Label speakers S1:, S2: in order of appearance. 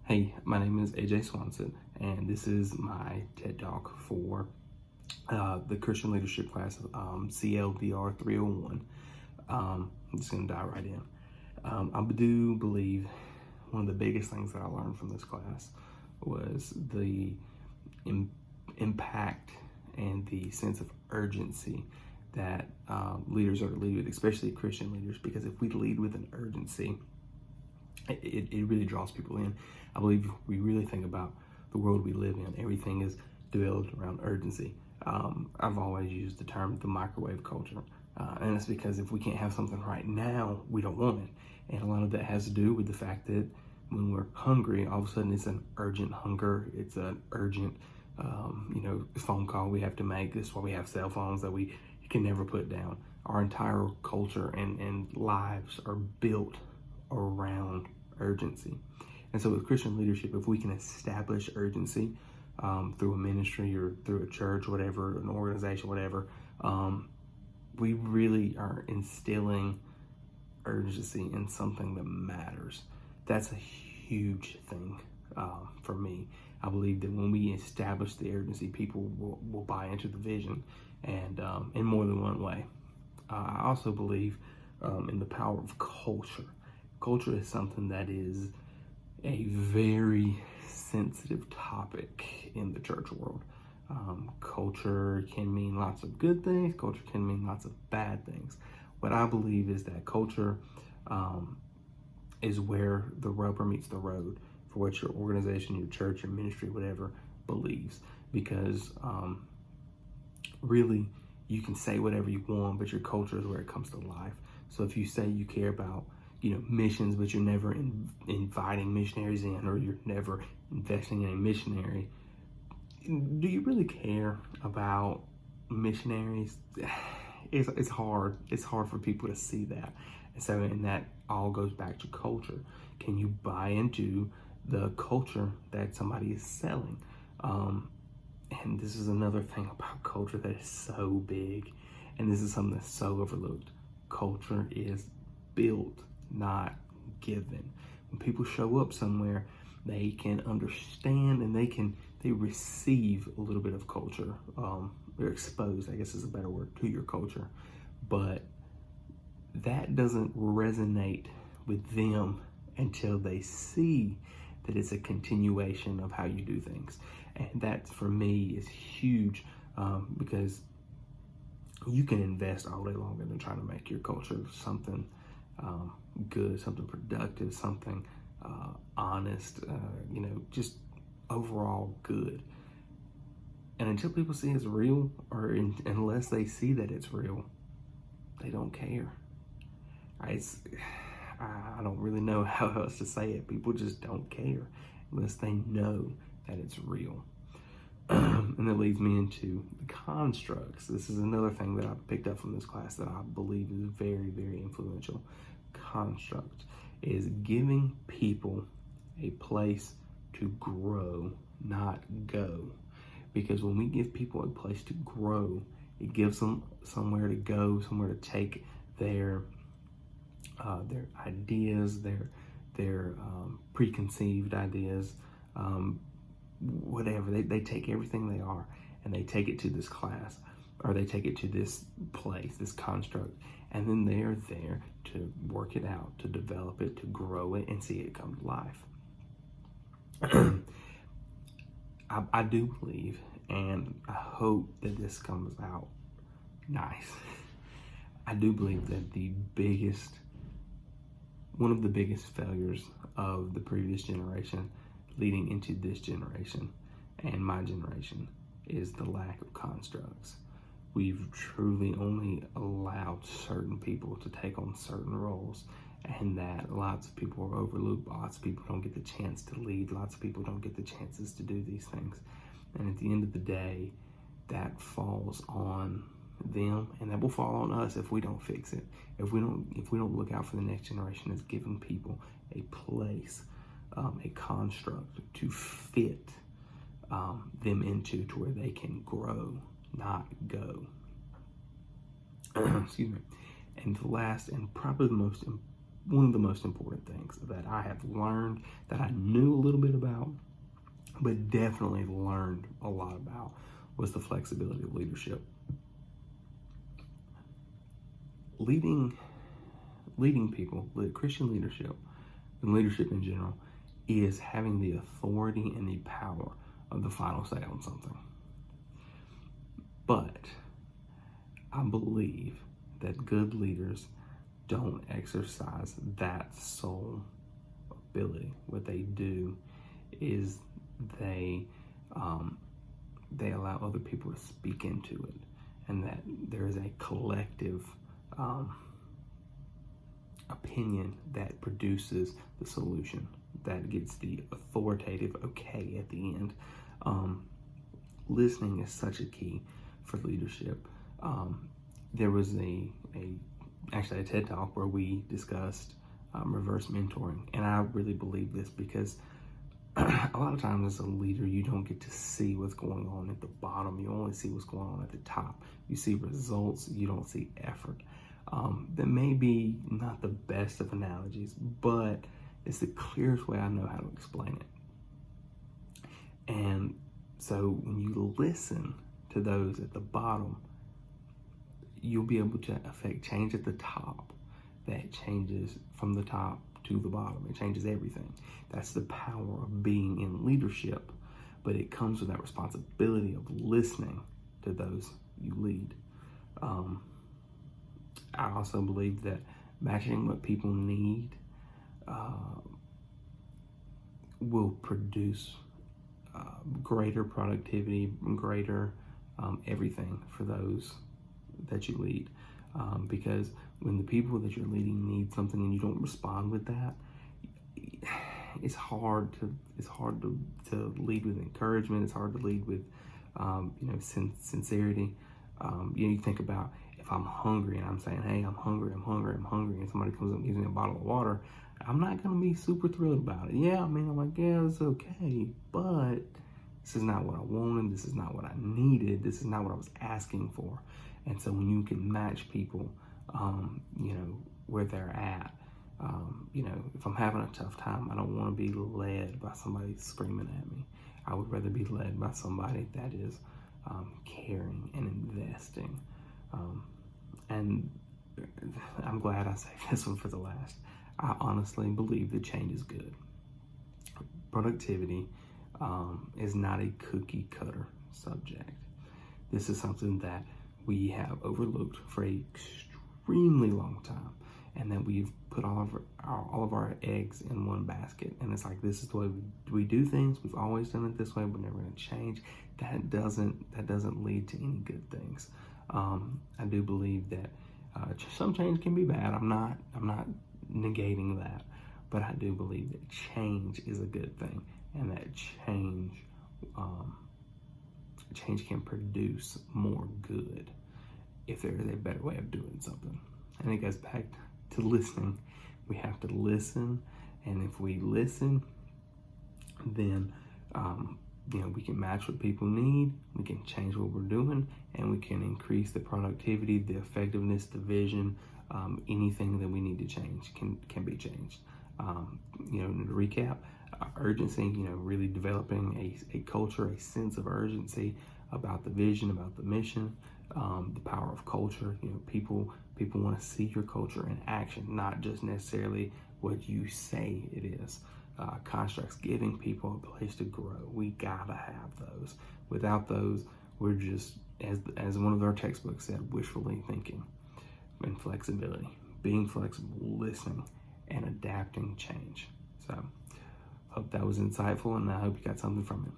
S1: Hey, my name is AJ Swanson, and this is my TED Talk for the Christian Leadership class, CLDR-301. I'm just going to dive right in. I do believe one of the biggest things that I learned from this class was the impact and the sense of urgency that leaders are to lead with, especially Christian leaders, because if we lead with an urgency, it really draws people in. I believe if we really think about the world we live in, everything is developed around urgency. I've always used the term the microwave culture. And it's because if we can't have something right now, we don't want it. And a lot of that has to do with the fact that when we're hungry, all of a sudden it's an urgent hunger. It's an urgent, phone call we have to make. This is why we have cell phones that we can never put down. Our entire culture and lives are built around urgency. And so with Christian leadership, if we can establish urgency through a ministry or through a church, whatever, an organization, whatever, we really are instilling urgency in something that matters. That's a huge thing for me. I believe that when we establish the urgency, people will buy into the vision, and in more than one way. I also believe in the power of culture. Culture is something that is a very sensitive topic in the church world. Culture can mean lots of good things. Culture can mean lots of bad things. What I believe is that culture is where the rubber meets the road for what your organization, your church, your ministry, whatever, believes. Because really, you can say whatever you want, but your culture is where it comes to life. So if you say you care about missions, but you're never inviting missionaries in, or you're never investing in a missionary, do you really care about missionaries? It's hard. It's hard for people to see that. And that all goes back to culture. Can you buy into the culture that somebody is selling? And this is another thing about culture that is so big, and this is something that's so overlooked. Culture is built, not given. When people show up somewhere, they can understand and they receive a little bit of culture. They're exposed, I guess is a better word, to your culture. But that doesn't resonate with them until they see that it's a continuation of how you do things. And that, for me, is huge, because you can invest all day long in trying to make your culture something good, something productive, something honest, just overall good. And until people see it's real, or unless they see that it's real, they don't care. I don't really know how else to say it. People just don't care unless they know that it's real. And that leads me into the constructs. This is another thing that I picked up from this class that I believe is very, very influential. Construct is giving people a place to grow, not go. Because when we give people a place to grow, it gives them somewhere to go, somewhere to take their ideas, their preconceived ideas, whatever. They take everything they are and they take it to this class, or they take it to this place, this construct, and then they're there to work it out, to develop it, to grow it, and see it come to life. I do believe, and I hope that this comes out nice. I do believe that one of the biggest failures of the previous generation leading into this generation and my generation is the lack of constructs. We've truly only allowed certain people to take on certain roles, and that lots of people are overlooked. Lots of people don't get the chance to lead. Lots of people don't get the chances to do these things. And at the end of the day, that falls on them, and that will fall on us if we don't fix it. If we don't look out for the next generation as giving people a place, a construct to fit them into, to where they can grow, not go. Excuse me. And the last and probably the most one of the most important things that I have learned, that I knew a little bit about, but definitely learned a lot about, was the flexibility of leadership. Leading people, Christian leadership, and leadership in general, is having the authority and the power of the final say on something. But I believe that good leaders don't exercise that sole ability. What they do is they allow other people to speak into it, and that there is a collective opinion that produces the solution, that gets the authoritative okay at the end. Listening is such a key for leadership. There was actually a TED Talk where we discussed reverse mentoring, and I really believe this because a lot of times as a leader, you don't get to see what's going on at the bottom. You only see what's going on at the top. You see results, you don't see effort. That may be not the best of analogies, but it's the clearest way I know how to explain it. And so when you listen to those at the bottom, you'll be able to affect change at the top that changes from the top to the bottom. It changes everything. That's the power of being in leadership, but it comes with that responsibility of listening to those you lead. I also believe that matching what people need will produce greater productivity, greater everything for those that you lead. Because when the people that you're leading need something and you don't respond with that, it's hard to lead with encouragement. It's hard to lead with sincerity. You think about, if I'm hungry and I'm saying, hey, I'm hungry, and somebody comes up and gives me a bottle of water, I'm not going to be super thrilled about it. Yeah, I mean, I'm like, yeah, it's okay, but this is not what I wanted. This is not what I needed. This is not what I was asking for. And so when you can match people, where they're at, if I'm having a tough time, I don't want to be led by somebody screaming at me. I would rather be led by somebody that is caring and investing. And I'm glad I saved this one for the last. I honestly believe that change is good. Productivity is not a cookie cutter subject. This is something that we have overlooked for an extremely long time, and that we've put all of our eggs in one basket. And it's like, this is the way we do things. We've always done it this way. We're never going to change. That doesn't lead to any good things. I do believe that some change can be bad. I'm not negating that, but I do believe that change is a good thing, and that change can produce more good if there is a better way of doing something. And it goes back to listening. We have to listen, and if we listen, then we can match what people need, we can change what we're doing, and we can increase the productivity, the effectiveness, the vision. Anything that we need to change can be changed. To recap, urgency, really developing a culture, a sense of urgency about the vision, about the mission, the power of culture. People want to see your culture in action, not just necessarily what you say it is. Constructs, giving people a place to grow. We gotta have those. Without those, we're just, as one of our textbooks said, wishfully thinking. And flexibility, being flexible, listening, and adapting change. So, hope that was insightful, and I hope you got something from it.